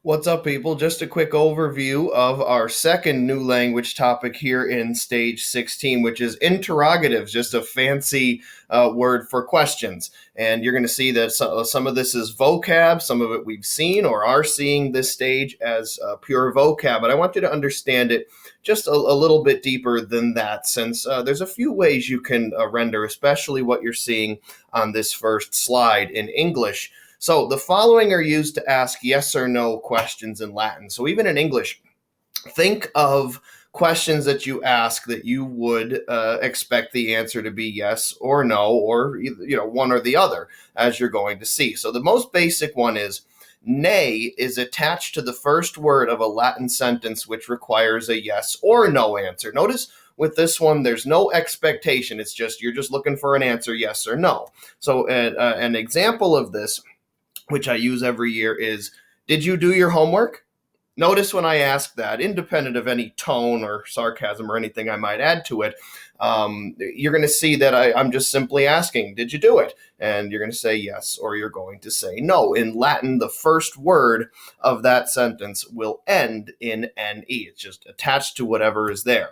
What's up, people? Just a quick overview of our second new language topic here in stage 16, which is interrogatives, just a fancy word for questions. And you're going to see that some of this is vocab, some of it we've seen or are seeing this stage as pure vocab. But I want you to understand it just a little bit deeper than that, since there's a few ways you can render, especially what you're seeing on this first slide in English. So the following are used to ask yes or no questions in Latin. So even in English, think of questions that you ask that you would expect the answer to be yes or no, or one or the other, as you're going to see. So the most basic one is nay is attached to the first word of a Latin sentence which requires a yes or no answer. Notice with this one, there's no expectation. It's just you're just looking for an answer, yes or no. So an example of this, which I use every year, is, did you do your homework? Notice when I ask that, independent of any tone or sarcasm or anything I might add to it, you're going to see that I'm just simply asking, did you do it? And you're going to say yes, or you're going to say no. In Latin, the first word of that sentence will end in ne. It's just attached to whatever is there.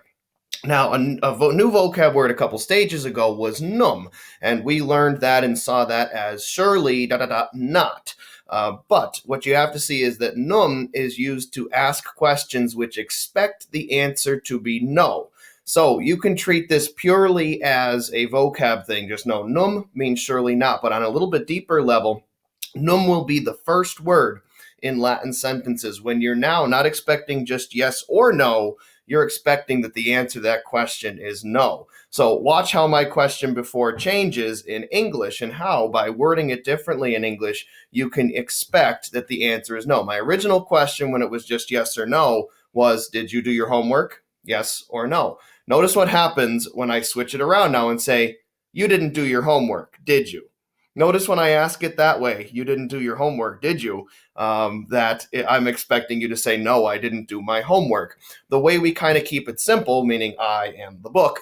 Now, a new vocab word a couple stages ago was num, and we learned that and saw that as surely not. But what you have to see is that num is used to ask questions which expect the answer to be no. So you can treat this purely as a vocab thing. Just know num means surely not, but on a little bit deeper level, num will be the first word in Latin sentences when you're now not expecting just yes or no. You're expecting that the answer to that question is no. So watch how my question before changes in English, and how, by wording it differently in English, you can expect that the answer is no. My original question, when it was just yes or no, was, did you do your homework? Yes or no. Notice what happens when I switch it around now and say, you didn't do your homework, did you? Notice when I ask it that way, you didn't do your homework, did you? That I'm expecting you to say, no, I didn't do my homework. The way we kind of keep it simple, meaning I am the book,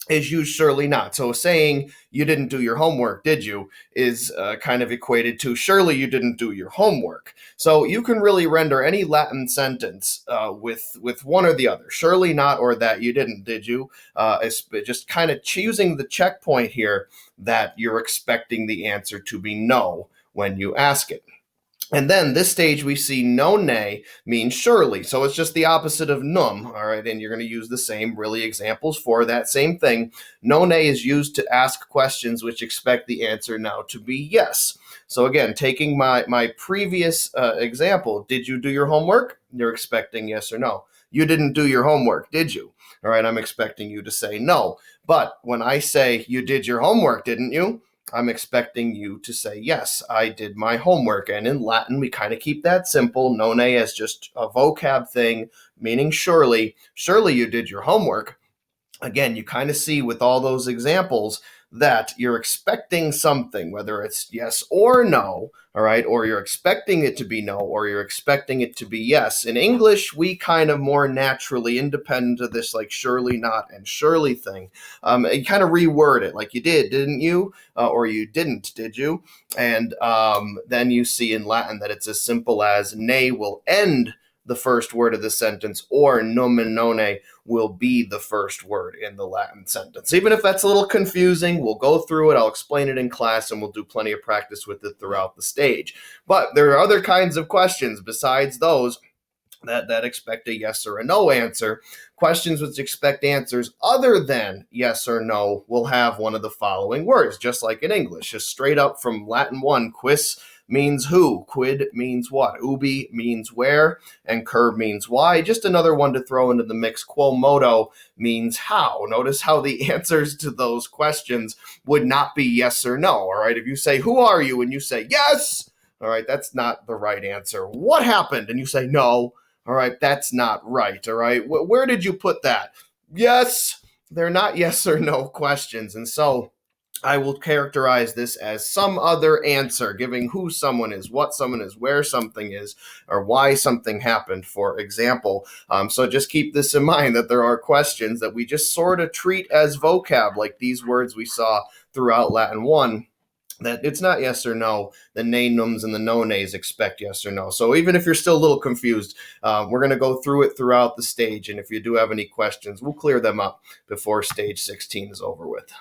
is use surely not. So saying you didn't do your homework, did you, is kind of equated to surely you didn't do your homework. So you can really render any Latin sentence with one or the other, surely not or that you didn't, did you? It's just kind of choosing the checkpoint here that you're expecting the answer to be no when you ask it. And then this stage we see no nay means surely. So it's just the opposite of num, all right? And you're going to use the same really examples for that same thing. No nay is used to ask questions which expect the answer now to be yes. So again, taking my previous example, did you do your homework? You're expecting yes or no. You didn't do your homework, did you? All right, I'm expecting you to say no. But when I say you did your homework, didn't you? I'm expecting you to say, yes, I did my homework. And in Latin, we kind of keep that simple. None as just a vocab thing, meaning surely. Surely you did your homework. Again, you kind of see with all those examples that you're expecting something, whether it's yes or no, all right, or you're expecting it to be no, or you're expecting it to be yes. In English, we kind of more naturally, independent of this like surely not and surely thing, you kind of reword it like you did, didn't you? Or you didn't, did you? And then you see in Latin that it's as simple as nay will end the first word of the sentence, or nomen nonne will be the first word in the Latin sentence. Even if that's a little confusing, we'll go through it, I'll explain it in class, and we'll do plenty of practice with it throughout the stage. But there are other kinds of questions besides those that expect a yes or a no answer. Questions which expect answers other than yes or no will have one of the following words, just like in English, just straight up from Latin 1, quis means who, quid means what, ubi means where, and cur means why. Just another one to throw into the mix. Quo modo means how. Notice how the answers to those questions would not be yes or no, all right? If you say, who are you? And you say, yes, all right, that's not the right answer. What happened? And you say, no, all right, that's not right, all right? Where did you put that? Yes, they're not yes or no questions, and so I will characterize this as some other answer, giving who someone is, what someone is, where something is, or why something happened, for example. So just keep this in mind, that there are questions that we just sort of treat as vocab, like these words we saw throughout Latin 1, that it's not yes or no. The nay-nums and the no-nays expect yes or no. So even if you're still a little confused, we're going to go through it throughout the stage. And if you do have any questions, we'll clear them up before stage 16 is over with.